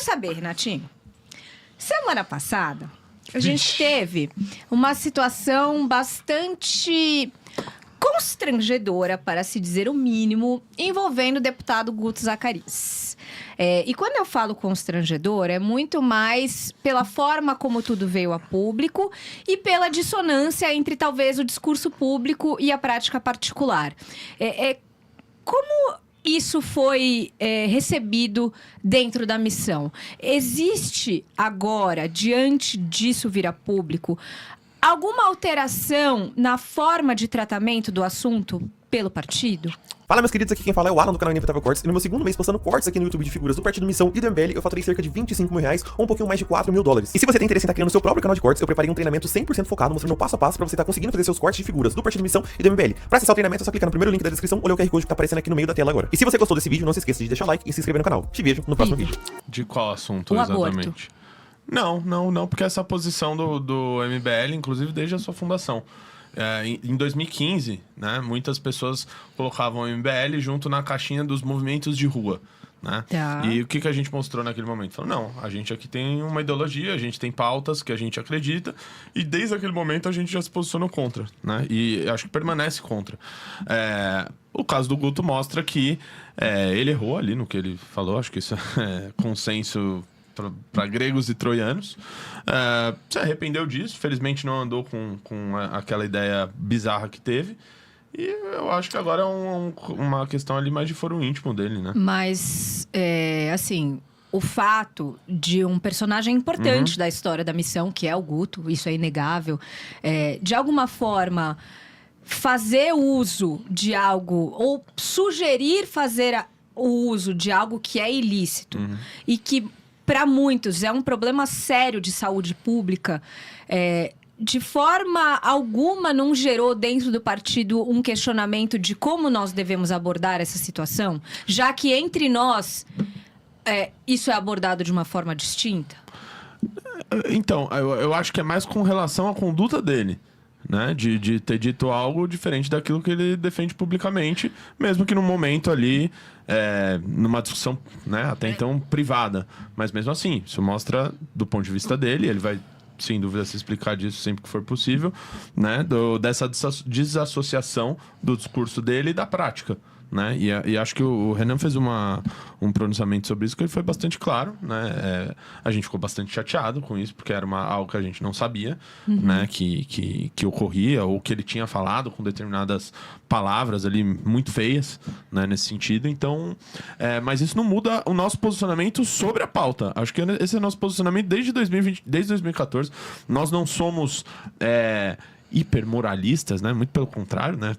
saber, Renatinho. Semana passada, a gente teve uma situação bastante constrangedora, para se dizer o mínimo, envolvendo o deputado Guto Zacarias. E quando eu falo constrangedor, é muito mais pela forma como tudo veio a público e pela dissonância entre, talvez, o discurso público e a prática particular. Como isso foi recebido dentro da missão? Existe agora, diante disso vir a público, alguma alteração na forma de tratamento do assunto pelo partido? Fala, meus queridos, aqui quem fala é o Alan do canal Inevitável Cortes. E no meu segundo mês postando cortes aqui no YouTube de figuras do Partido Missão e do MBL, eu faturei cerca de R$25.000 ou um pouquinho mais de $4.000. E se você tem interesse em estar criando seu próprio canal de cortes, eu preparei um treinamento 100% focado, mostrando passo a passo pra você estar conseguindo fazer seus cortes de figuras do Partido Missão e do MBL. Pra acessar o treinamento, é só clicar no primeiro link da descrição ou ler o QR Code que tá aparecendo aqui no meio da tela agora. E se você gostou desse vídeo, não se esqueça de deixar o like e se inscrever no canal. Te vejo no próximo vídeo. De qual assunto, O exatamente? aborto. Não, porque essa posição do MBL, inclusive desde a sua fundação. Em 2015, né, muitas pessoas colocavam o MBL junto na caixinha dos movimentos de rua, né? Tá. E o que a gente mostrou naquele momento? Falou, não, a gente aqui tem uma ideologia, a gente tem pautas que a gente acredita, e desde aquele momento a gente já se posicionou contra, né? E acho que permanece contra. O caso do Guto mostra que ele errou ali no que ele falou, acho que isso é consenso para gregos e troianos. Se arrependeu disso, felizmente não andou com aquela ideia bizarra que teve. E eu acho que agora é uma questão ali mais de foro íntimo dele, né? Mas, assim, o fato de um personagem importante da história da missão, que é o Guto, isso é inegável, de alguma forma fazer uso de algo, ou sugerir fazer o uso de algo que é ilícito e que, para muitos, é um problema sério de saúde pública, de forma alguma não gerou dentro do partido um questionamento de como nós devemos abordar essa situação, já que entre nós isso é abordado de uma forma distinta? Então, eu acho que é mais com relação à conduta dele, né? De ter dito algo diferente daquilo que ele defende publicamente, mesmo que no momento ali, numa discussão, né, até então privada. Mas mesmo assim, isso mostra do ponto de vista dele, ele vai sem dúvida se explicar disso sempre que for possível, né, dessa desassociação do discurso dele e da prática. Né? E acho que o Renan fez um pronunciamento sobre isso que ele foi bastante claro, né? A gente ficou bastante chateado com isso, porque era algo que a gente não sabia, né? Que ocorria, ou que ele tinha falado com determinadas palavras ali muito feias, né? Nesse sentido. Então, mas isso não muda o nosso posicionamento sobre a pauta. Acho que esse é o nosso posicionamento desde 2020, desde 2014. Nós não somos hipermoralistas, né? Muito pelo contrário, né?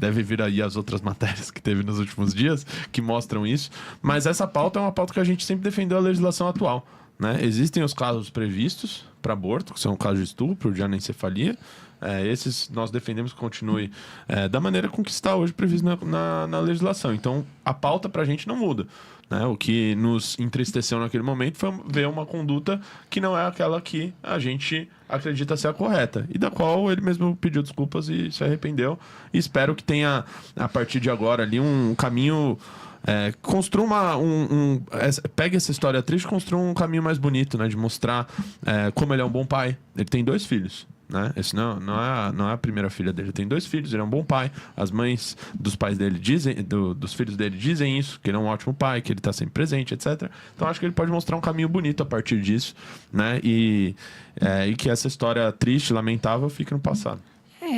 Deve vir aí as outras matérias que teve nos últimos dias que mostram isso. Mas essa pauta é uma pauta que a gente sempre defendeu a legislação atual, né? Existem os casos previstos para aborto, que são casos de estupro, de anencefalia. Esses nós defendemos que continue da maneira com que está hoje previsto na legislação. Então, a pauta para a gente não muda. Né? O que nos entristeceu naquele momento foi ver uma conduta que não é aquela que a gente acredita ser a correta. E da qual ele mesmo pediu desculpas e se arrependeu. E espero que tenha, a partir de agora, ali um caminho... construa pegue essa história triste e construa um caminho mais bonito, né? De mostrar como ele é um bom pai. Ele tem 2 filhos. Né? Esse não é a primeira filha dele. Ele tem 2 filhos, ele é um bom pai. As mães dos pais dele dos filhos dele dizem isso, que ele é um ótimo pai, que ele está sempre presente, etc. Então acho que ele pode mostrar um caminho bonito a partir disso, né? E que essa história triste, lamentável, fique no passado.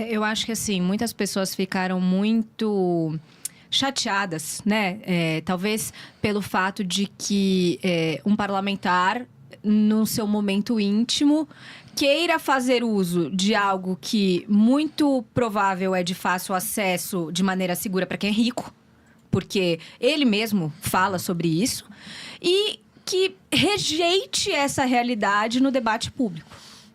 Eu acho que assim, muitas pessoas ficaram muito chateadas, né? Talvez pelo fato de que um parlamentar, no seu momento íntimo, queira fazer uso de algo que muito provável é de fácil acesso de maneira segura para quem é rico, porque ele mesmo fala sobre isso, e que rejeite essa realidade no debate público.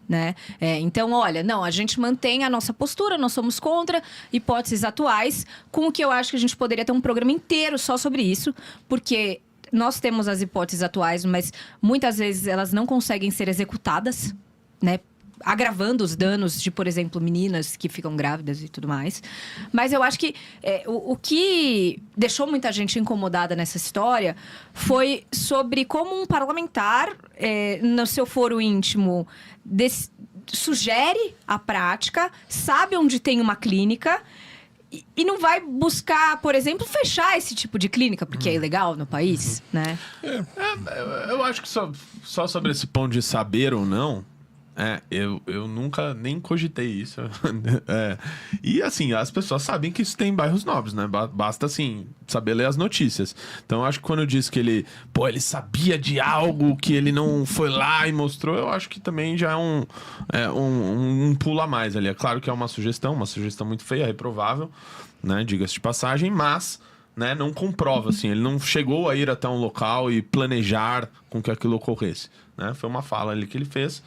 Né? Então, olha, não, a gente mantém a nossa postura, nós somos contra hipóteses atuais, com o que eu acho que a gente poderia ter um programa inteiro só sobre isso, porque nós temos as hipóteses atuais, mas muitas vezes elas não conseguem ser executadas, né? agravando os danos de, por exemplo, meninas que ficam grávidas e tudo mais. Mas eu acho que o que deixou muita gente incomodada nessa história foi sobre como um parlamentar, no seu foro íntimo, sugere a prática, sabe onde tem uma clínica e não vai buscar, por exemplo, fechar esse tipo de clínica, porque é ilegal no país, né? Eu acho que só sobre esse ponto de saber ou não, eu nunca nem cogitei isso. E assim, as pessoas sabem que isso tem em bairros nobres, né? Basta, assim, saber ler as notícias. Então, eu acho que quando eu disse que ele sabia de algo que ele não foi lá e mostrou, eu acho que também já é um pulo a mais ali. É claro que é uma sugestão muito feia, reprovável, né? Diga-se de passagem, mas... né, não comprova, assim, ele não chegou a ir até um local e planejar com que aquilo ocorresse, né? Foi uma fala ali que ele fez,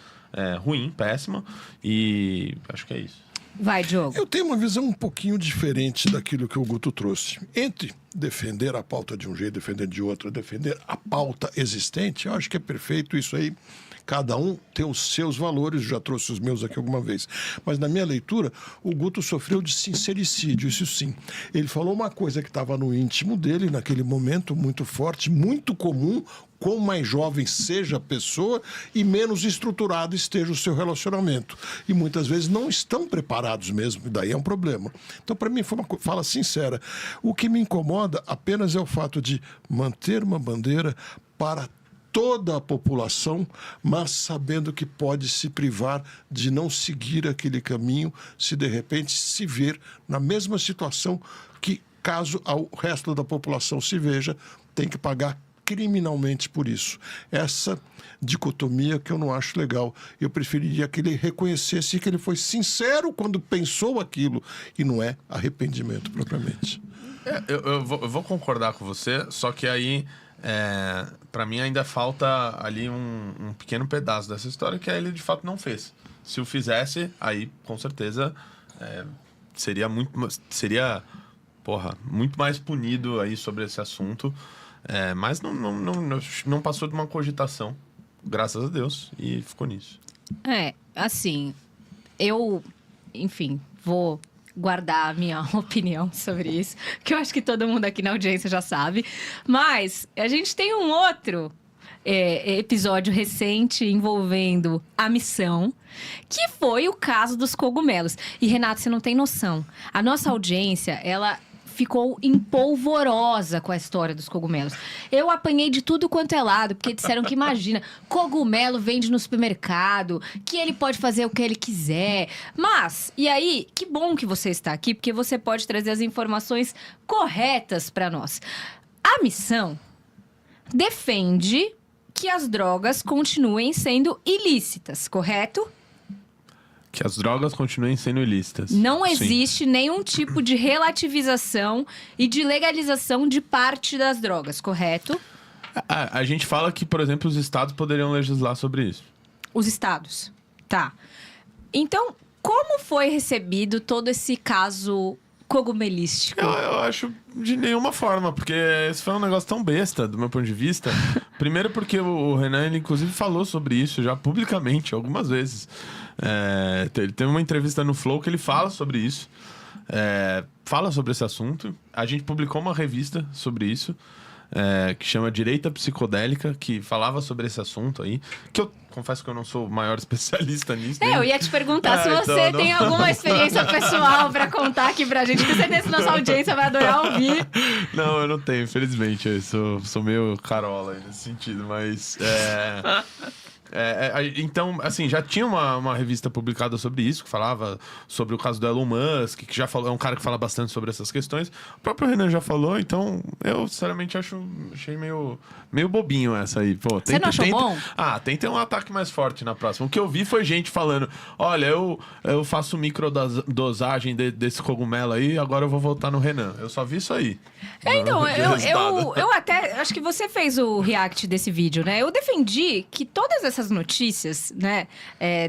ruim, péssima, e acho que é isso. Vai, Diogo. Eu tenho uma visão um pouquinho diferente daquilo que o Guto trouxe. Entre defender a pauta de um jeito, defender de outro, defender a pauta existente, eu acho que é perfeito isso aí. Cada um tem os seus valores, já trouxe os meus aqui alguma vez. Mas na minha leitura, o Guto sofreu de sincericídio, isso sim. Ele falou uma coisa que estava no íntimo dele, naquele momento, muito forte, muito comum. Quanto mais jovem seja a pessoa e menos estruturado esteja o seu relacionamento. E muitas vezes não estão preparados mesmo, e daí é um problema. Então, para mim, foi uma fala sincera. O que me incomoda apenas é o fato de manter uma bandeira para toda a população, mas sabendo que pode se privar de não seguir aquele caminho se de repente se ver na mesma situação que, caso o resto da população se veja, tem que pagar criminalmente por isso. Essa dicotomia que eu não acho legal. Eu preferiria que ele reconhecesse que ele foi sincero quando pensou aquilo e não é arrependimento propriamente. Eu vou concordar com você, só que aí para mim ainda falta ali um pequeno pedaço dessa história que ele de fato não fez. Se o fizesse, aí com certeza seria muito mais punido aí sobre esse assunto. Mas não passou de uma cogitação, graças a Deus, e ficou nisso. Assim, eu, enfim, vou guardar a minha opinião sobre isso, que eu acho que todo mundo aqui na audiência já sabe. Mas a gente tem um outro episódio recente envolvendo a missão, que foi o caso dos cogumelos. E, Renato, você não tem noção. A nossa audiência, ela ficou empolvorosa com a história dos cogumelos. Eu apanhei de tudo quanto é lado, porque disseram que, imagina, cogumelo vende no supermercado, que ele pode fazer o que ele quiser. Mas, e aí, que bom que você está aqui, porque você pode trazer as informações corretas para nós. A missão defende que as drogas continuem sendo ilícitas, correto? Que as drogas continuem sendo ilícitas. Não existe nenhum tipo de relativização e de legalização de parte das drogas, correto? A gente fala que, por exemplo, os estados poderiam legislar sobre isso. Os estados, tá. Então, como foi recebido todo esse caso cogumelístico? Eu acho de nenhuma forma, porque esse foi um negócio tão besta, do meu ponto de vista. Primeiro porque o Renan, ele, inclusive, falou sobre isso já publicamente, algumas vezes. Ele tem uma entrevista no Flow que ele fala sobre isso. Fala sobre esse assunto. A gente publicou uma revista sobre isso, que chama Direita Psicodélica, que falava sobre esse assunto aí. Que eu confesso que eu não sou o maior especialista nisso. Eu ia te perguntar se você tem alguma experiência pessoal pra contar aqui pra gente. Com certeza que nossa audiência vai adorar ouvir. Não, eu não tenho, infelizmente. Eu sou meio carola aí nesse sentido, mas... então, assim, já tinha uma revista publicada sobre isso, que falava sobre o caso do Elon Musk, que já falou, é um cara que fala bastante sobre essas questões. O próprio Renan já falou, então eu, sinceramente, achei meio bobinho essa aí. Pô, você não achou bom? Tem que ter um ataque mais forte na próxima. O que eu vi foi gente falando, olha, eu faço microdosagem desse cogumelo aí, agora eu vou voltar no Renan. Eu só vi isso aí. Então, eu até, acho que você fez o react desse vídeo, né? Eu defendi que todas essas notícias, né,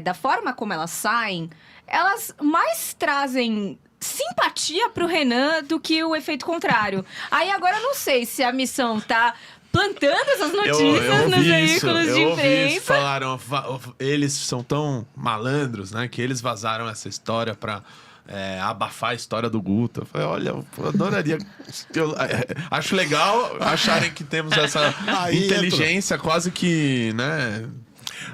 da forma como elas saem, elas mais trazem simpatia pro Renan do que o efeito contrário. Aí agora eu não sei se a missão tá plantando essas notícias eu nos ouvi isso, veículos de eu ouvi isso. imprensa. Falaram, eles são tão malandros, né? Que eles vazaram essa história pra abafar a história do Guto. Eu falei, olha, eu adoraria. Acho legal acharem que temos essa inteligência quase que, né?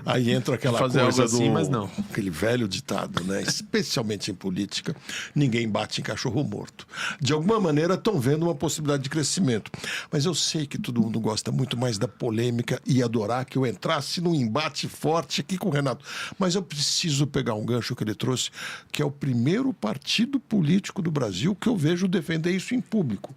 Aí entra aquela Fazer coisa algo assim, mas não. aquele velho ditado, né? Especialmente em política, ninguém bate em cachorro morto. De alguma maneira estão vendo uma possibilidade de crescimento. Mas eu sei que todo mundo gosta muito mais da polêmica e adorar que eu entrasse num embate forte aqui com o Renato. Mas eu preciso pegar um gancho que ele trouxe, que é o primeiro partido político do Brasil que eu vejo defender isso em público.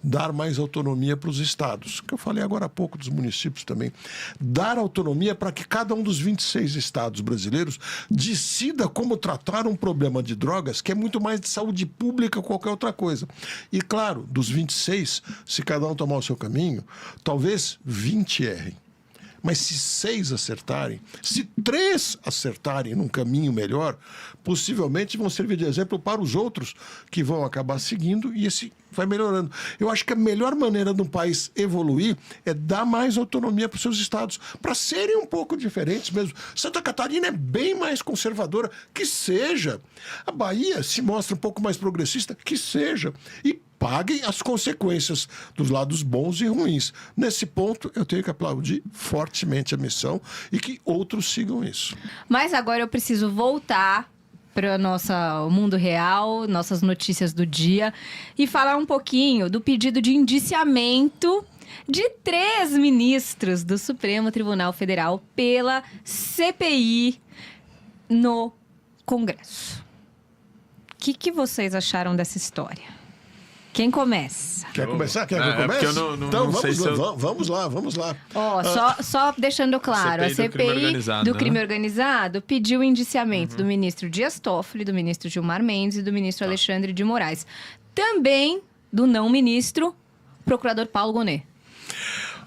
Dar mais autonomia para os estados, que eu falei agora há pouco dos municípios também. Dar autonomia para que cada um dos 26 estados brasileiros decida como tratar um problema de drogas, que é muito mais de saúde pública que qualquer outra coisa. E claro, dos 26, se cada um tomar o seu caminho, talvez 20 errem. Mas se 6 acertarem, se 3 acertarem num caminho melhor, possivelmente vão servir de exemplo para os outros que vão acabar seguindo e esse vai melhorando. Eu acho que a melhor maneira de um país evoluir é dar mais autonomia para os seus estados, para serem um pouco diferentes mesmo. Santa Catarina é bem mais conservadora, que seja. A Bahia se mostra um pouco mais progressista, que seja. E paguem as consequências dos lados bons e ruins. Nesse ponto, eu tenho que aplaudir fortemente a missão e que outros sigam isso. Mas agora eu preciso voltar para o mundo real, nossas notícias do dia, e falar um pouquinho do pedido de indiciamento de 3 ministros do Supremo Tribunal Federal pela CPI no Congresso. O que vocês acharam dessa história? Quem começa? Quer começar? Quer que eu comece? Então vamos lá. Ó, só deixando claro, a CPI do crime organizado pediu o indiciamento do ministro Dias Toffoli, do ministro Gilmar Mendes e do ministro Alexandre de Moraes. Também do não-ministro, procurador Paulo Gonet.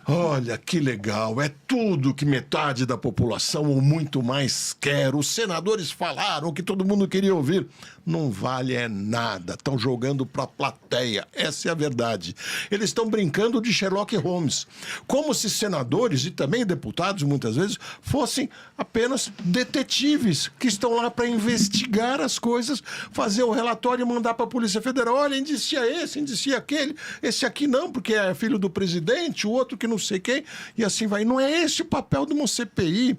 Olha, que legal. É tudo que metade da população ou muito mais quer. Os senadores falaram o que todo mundo queria ouvir. Não vale nada. Estão jogando para a plateia. Essa é a verdade. Eles estão brincando de Sherlock Holmes. Como se senadores e também deputados, muitas vezes, fossem apenas detetives que estão lá para investigar as coisas, fazer o relatório e mandar para a Polícia Federal. Olha, indicia esse, indicia aquele. Esse aqui não, porque é filho do presidente, o outro que não sei quem. E assim vai. Não é esse o papel de uma CPI.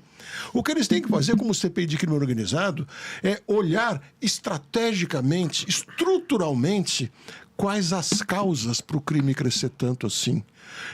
O que eles têm que fazer como CPI de crime organizado é olhar estrategicamente, estruturalmente, quais as causas para o crime crescer tanto assim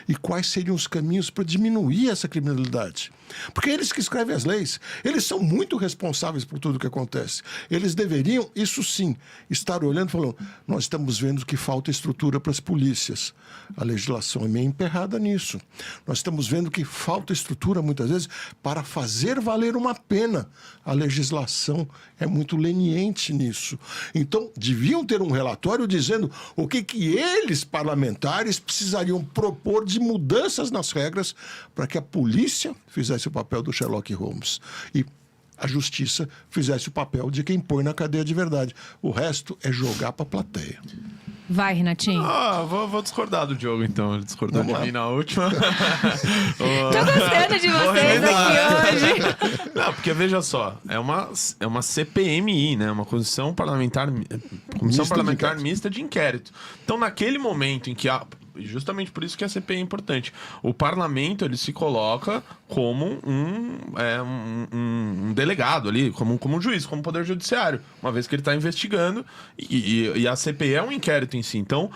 e quais seriam os caminhos para diminuir essa criminalidade. Porque eles que escrevem as leis, eles são muito responsáveis por tudo o que acontece. Eles deveriam, isso sim, estar olhando e falando, nós estamos vendo que falta estrutura para as polícias. A legislação é meio emperrada nisso. Nós estamos vendo que falta estrutura, muitas vezes, para fazer valer uma pena. A legislação é muito leniente nisso. Então, deviam ter um relatório dizendo o que eles, parlamentares, precisariam propor de mudanças nas regras para que a polícia fizesse o papel do Sherlock Holmes e a justiça fizesse o papel de quem põe na cadeia de verdade. O resto é jogar para a plateia. Vai, Renatinho. Vou discordar do Diogo, então. Ele discordou de mim na última. Tô gostando de vocês aqui hoje. Não, porque veja só, é uma CPMI, né? Uma Comissão Parlamentar Mista de Inquérito. Então, naquele momento em que justamente por isso que a CPI é importante. O parlamento, ele se coloca como um delegado ali, como um juiz, como um poder judiciário, uma vez que ele está investigando e a CPI é um inquérito em si. Então,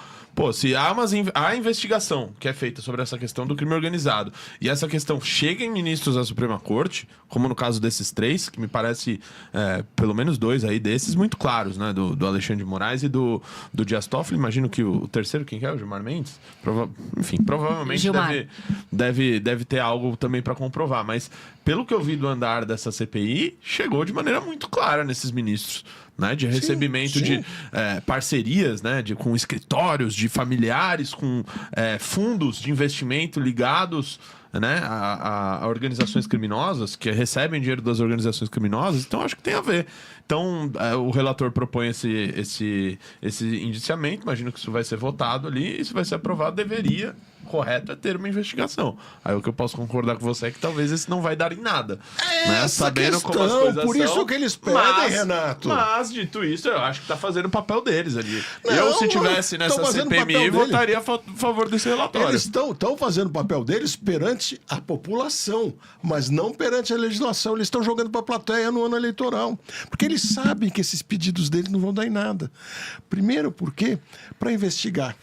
se há a investigação que é feita sobre essa questão do crime organizado e essa questão chega em ministros da Suprema Corte, como no caso desses 3, que me parece pelo menos 2 aí desses muito claros, né? Do Alexandre de Moraes e do Dias Toffoli. Imagino que o terceiro, quem que é? O Gilmar Mendes? Provavelmente deve ter algo também para comprovar. Mas pelo que eu vi do andar dessa CPI, chegou de maneira muito clara nesses ministros. Né, de recebimento de parcerias, né, com escritórios, de familiares, com fundos de investimento ligados, né, a organizações criminosas, que recebem dinheiro das organizações criminosas. Então, acho que tem a ver. Então, o relator propõe esse indiciamento. Imagino que isso vai ser votado ali. E se vai ser aprovado, deveria correto é ter uma investigação. Aí o que eu posso concordar com você é que talvez esse não vai dar em nada. Sabendo como as coisas por são. Isso que eles pedem, Renato. Mas, dito isso, eu acho que tá fazendo o papel deles ali. Não, se tivesse nessa CPMI, votaria a favor desse relatório. Eles estão fazendo o papel deles perante a população, mas não perante a legislação. Eles estão jogando para a plateia no ano eleitoral. Porque eles sabem que esses pedidos deles não vão dar em nada. Primeiro, porque para investigar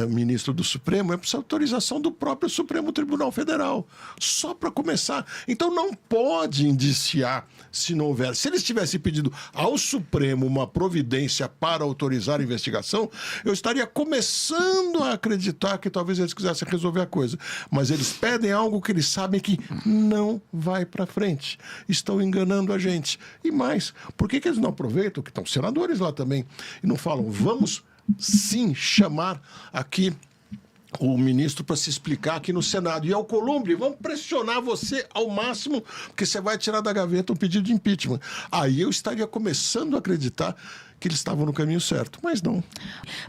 ministro do Supremo, é preciso autorização do próprio Supremo Tribunal Federal. Só para começar. Então não pode indiciar se não houver. Se eles tivessem pedido ao Supremo uma providência para autorizar a investigação, eu estaria começando a acreditar que talvez eles quisessem resolver a coisa. Mas eles pedem algo que eles sabem que não vai para frente. Estão enganando a gente. E mais, por que eles não aproveitam, que estão senadores lá também, e não falam, vamos sim chamar aqui o ministro para se explicar aqui no Senado. E Alcolumbre, vamos pressionar você ao máximo, porque você vai tirar da gaveta um pedido de impeachment. Aí eu estaria começando a acreditar que eles estavam no caminho certo, mas não.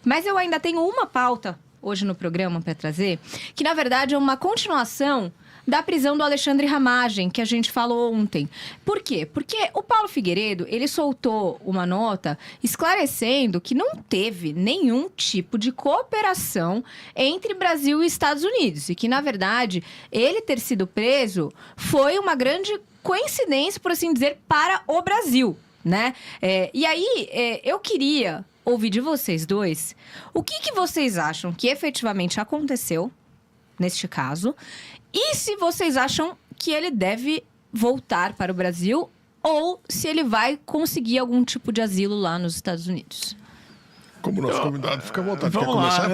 Mas eu ainda tenho uma pauta hoje no programa para trazer, que na verdade é uma continuação da prisão do Alexandre Ramagem, que a gente falou ontem. Por quê? Porque o Paulo Figueiredo, ele soltou uma nota esclarecendo que não teve nenhum tipo de cooperação entre Brasil e Estados Unidos. E que, na verdade, ele ter sido preso foi uma grande coincidência, por assim dizer, para o Brasil, né? E aí, eu queria ouvir de vocês dois o que vocês acham que efetivamente aconteceu neste caso. E se vocês acham que ele deve voltar para o Brasil ou se ele vai conseguir algum tipo de asilo lá nos Estados Unidos? Como nosso convidado, fica à vontade. Vamos lá.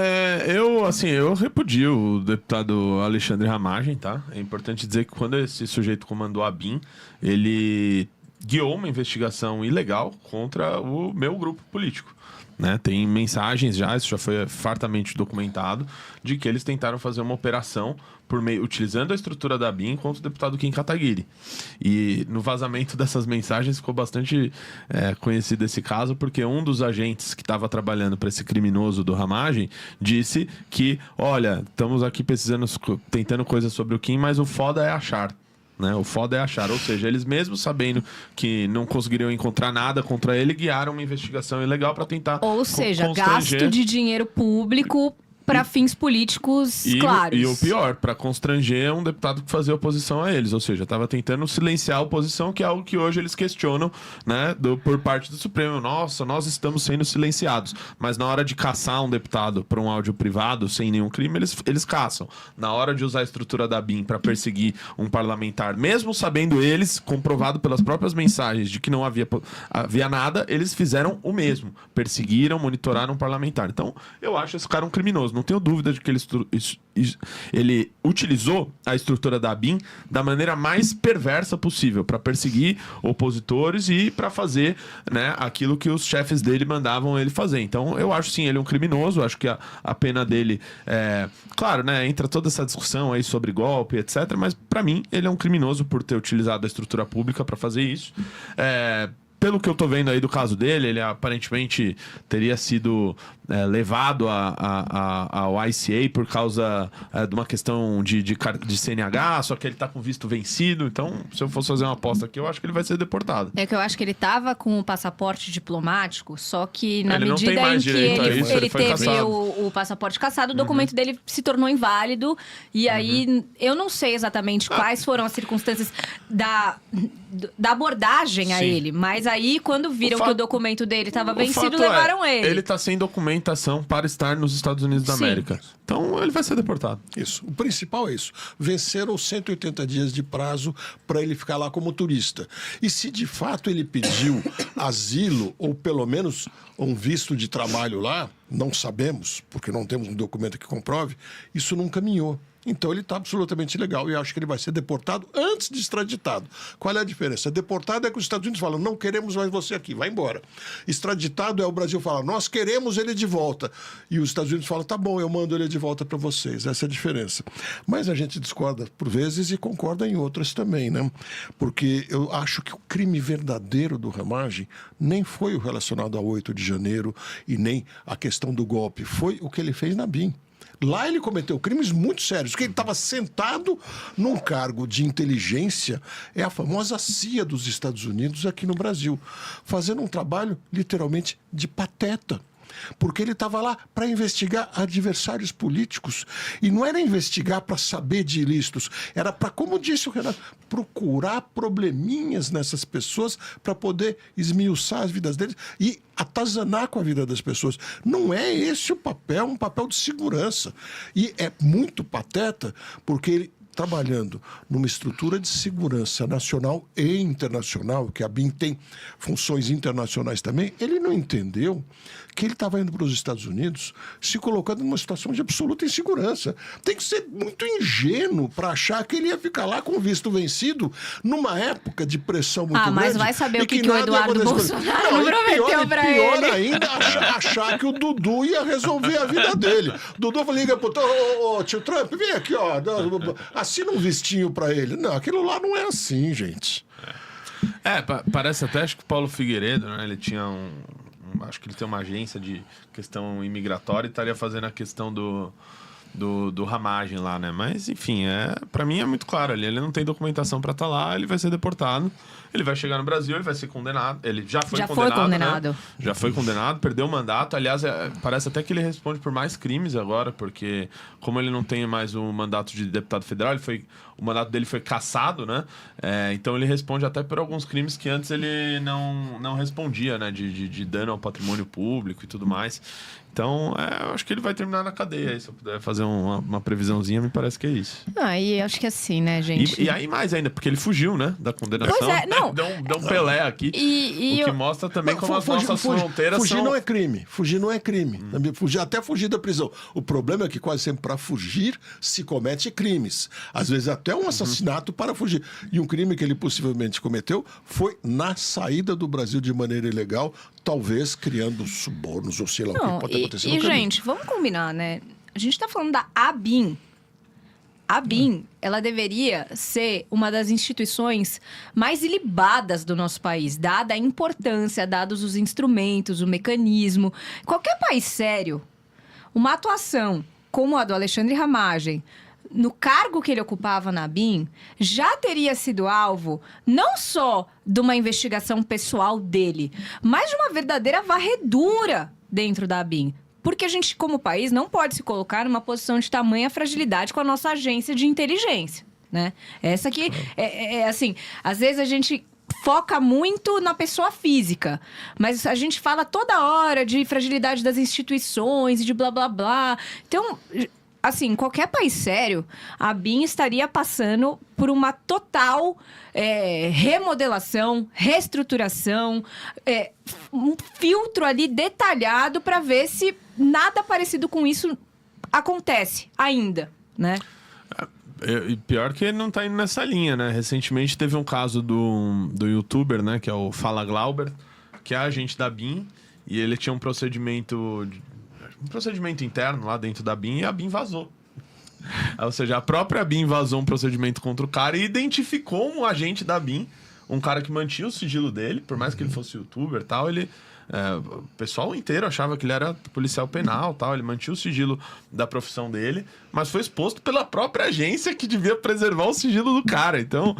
Eu repudio o deputado Alexandre Ramagem, tá? É importante dizer que quando esse sujeito comandou a BIM, ele guiou uma investigação ilegal contra o meu grupo político. Né? Tem mensagens isso já foi fartamente documentado, de que eles tentaram fazer uma operação utilizando a estrutura da BIM contra o deputado Kim Kataguiri. E no vazamento dessas mensagens ficou bastante conhecido esse caso, porque um dos agentes que estava trabalhando para esse criminoso do Ramagem disse que, olha, estamos aqui tentando coisas sobre o Kim, mas o foda é achar. Né? O foda é achar, ou seja, eles mesmos sabendo que não conseguiriam encontrar nada contra ele, guiaram uma investigação ilegal para tentar gasto de dinheiro público para fins políticos claros. E o pior, para constranger um deputado que fazia oposição a eles, ou seja, estava tentando silenciar a oposição, que é algo que hoje eles questionam, né, por parte do Supremo. Nossa, nós estamos sendo silenciados. Mas na hora de caçar um deputado por um áudio privado, sem nenhum crime, eles caçam. Na hora de usar a estrutura da BIM para perseguir um parlamentar, mesmo sabendo eles, comprovado pelas próprias mensagens de que não havia nada, eles fizeram o mesmo. Perseguiram, monitoraram um parlamentar. Então, eu acho esse cara um criminoso. Não tenho dúvida de que ele utilizou a estrutura da BIM da maneira mais perversa possível para perseguir opositores e para fazer, né, aquilo que os chefes dele mandavam ele fazer. Então, eu acho sim, ele é um criminoso. Acho que a pena dele claro, né, entra toda essa discussão aí sobre golpe, etc. Mas para mim, ele é um criminoso por ter utilizado a estrutura pública para fazer isso. Pelo que eu tô vendo aí do caso dele, ele aparentemente teria sido levado ao ICA por causa de uma questão de CNH, só que ele tá com visto vencido. Então, se eu fosse fazer uma aposta aqui, eu acho que ele vai ser deportado. É que eu acho que ele tava com o passaporte diplomático, só que na ele medida em que ele teve o o passaporte cassado, o documento dele se tornou inválido. E aí, eu não sei exatamente quais foram as circunstâncias da abordagem a ele, mas aí, quando viram que o documento dele estava vencido, levaram ele. Ele tá sem documentação para estar nos Estados Unidos da América. Então, ele vai ser deportado. Isso. O principal é isso. Venceram 180 dias de prazo para ele ficar lá como turista. E se de fato ele pediu asilo, ou pelo menos um visto de trabalho lá, não sabemos, porque não temos um documento que comprove, isso não caminhou. Então ele está absolutamente ilegal e acho que ele vai ser deportado antes de extraditado. Qual é a diferença? Deportado é que os Estados Unidos falam, não queremos mais você aqui, vai embora. Extraditado é o Brasil falar, nós queremos ele de volta. E os Estados Unidos falam, tá bom, eu mando ele de volta para vocês. Essa é a diferença. Mas a gente discorda por vezes e concorda em outras também, né? Porque eu acho que o crime verdadeiro do Ramagem nem foi o relacionado a 8 de janeiro e nem a questão do golpe. Foi o que ele fez na BIM. Lá ele cometeu crimes muito sérios, porque ele estava sentado num cargo de inteligência, é a famosa CIA dos Estados Unidos aqui no Brasil, fazendo um trabalho literalmente de pateta. Porque ele estava lá para investigar adversários políticos. E não era investigar para saber de ilícitos, era para, como disse o Renato, procurar probleminhas nessas pessoas para poder esmiuçar as vidas deles e atazanar com a vida das pessoas. Não é esse o papel, um papel de segurança. E é muito pateta, porque ele, trabalhando numa estrutura de segurança nacional e internacional, que a BIM tem funções internacionais também, ele não entendeu que ele estava indo para os Estados Unidos se colocando numa situação de absoluta insegurança. Tem que ser muito ingênuo para achar que ele ia ficar lá com o visto vencido numa época de pressão muito grande. Mas vai saber o que o Eduardo Bolsonaro não prometeu para ele. Pior ainda, achar que o Dudu ia resolver a vida dele. Dudu liga pro tio Trump, vem aqui, ó, assina um vistinho para ele. Não, aquilo lá não é assim, gente. Parece até, acho que o Paulo Figueiredo, né, ele tinha acho que ele tem uma agência de questão imigratória e estaria fazendo a questão do ramagem lá, né? Mas, enfim, pra mim é muito claro ali. Ele não tem documentação pra estar lá, ele vai ser deportado. Ele vai chegar no Brasil, ele vai ser condenado. Ele já foi condenado. Né? Já foi condenado, perdeu o mandato. Aliás, parece até que ele responde por mais crimes agora, porque como ele não tem mais o mandato de deputado federal, o mandato dele foi cassado, né? Então ele responde até por alguns crimes que antes ele não respondia, né? De dano ao patrimônio público e tudo mais. Então, eu acho que ele vai terminar na cadeia. Aí, se eu puder fazer uma previsãozinha, me parece que é isso. E acho que é assim, né, gente? E aí mais ainda, porque ele fugiu, né, da condenação. Pois é, não. Deu um Pelé aqui. O que mostra também como as nossas fronteiras fugir são... não é crime. Fugir não é crime. Até fugir da prisão. O problema é que quase sempre para fugir se comete crimes. Às vezes até um assassinato para fugir. E um crime que ele possivelmente cometeu foi na saída do Brasil de maneira ilegal, talvez criando subornos ou sei lá o que pode acontecer no caminho. Gente, vamos combinar, né? A gente tá falando da ABIN. A ABIN, ela deveria ser uma das instituições mais ilibadas do nosso país, dada a importância, dados os instrumentos, o mecanismo. Qualquer país sério, uma atuação como a do Alexandre Ramagem, no cargo que ele ocupava na ABIN, já teria sido alvo não só de uma investigação pessoal dele, mas de uma verdadeira varredura dentro da ABIN. Porque a gente, como país, não pode se colocar numa posição de tamanha fragilidade com a nossa agência de inteligência, né? Essa aqui, assim, às vezes a gente foca muito na pessoa física, mas a gente fala toda hora de fragilidade das instituições e de blá, blá, blá. Então, assim, qualquer país sério, a ABIN estaria passando por uma total remodelação, reestruturação, um filtro ali detalhado para ver se nada parecido com isso acontece ainda, né? E pior que ele não tá indo nessa linha, né? Recentemente teve um caso do youtuber, né? Que é o Fala Glauber, que é agente da ABIN, e ele tinha um procedimento interno lá dentro da ABIN e a ABIN vazou. Ou seja, a própria ABIN vazou um procedimento contra o cara e identificou um agente da ABIN, um cara que mantinha o sigilo dele, por mais que ele fosse youtuber e tal, o pessoal inteiro achava que ele era policial penal, tal, ele mantinha o sigilo da profissão dele, mas foi exposto pela própria agência que devia preservar o sigilo do cara. Então,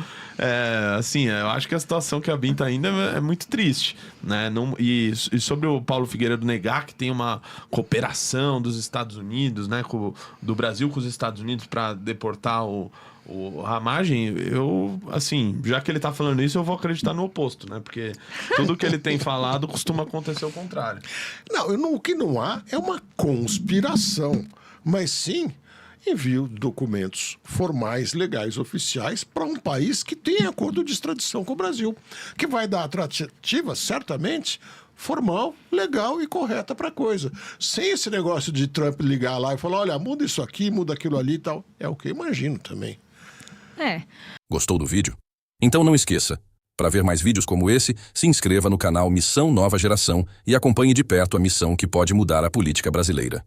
assim, eu acho que a situação que a ABIN tá ainda é muito triste, né? E sobre o Paulo Figueiredo negar que tem uma cooperação dos Estados Unidos, né, do Brasil com os Estados Unidos para deportar o Ramagem, eu, assim, já que ele tá falando isso, eu vou acreditar no oposto, né? Porque tudo que ele tem falado costuma acontecer o contrário. O que não há é uma conspiração, mas sim envio de documentos formais, legais, oficiais para um país que tem acordo de extradição com o Brasil, que vai dar atrativa, certamente, formal, legal e correta para a coisa. Sem esse negócio de Trump ligar lá e falar, olha, muda isso aqui, muda aquilo ali e tal. É o que eu imagino também. Gostou do vídeo? Então não esqueça, para ver mais vídeos como esse, se inscreva no canal Missão Nova Geração e acompanhe de perto a missão que pode mudar a política brasileira.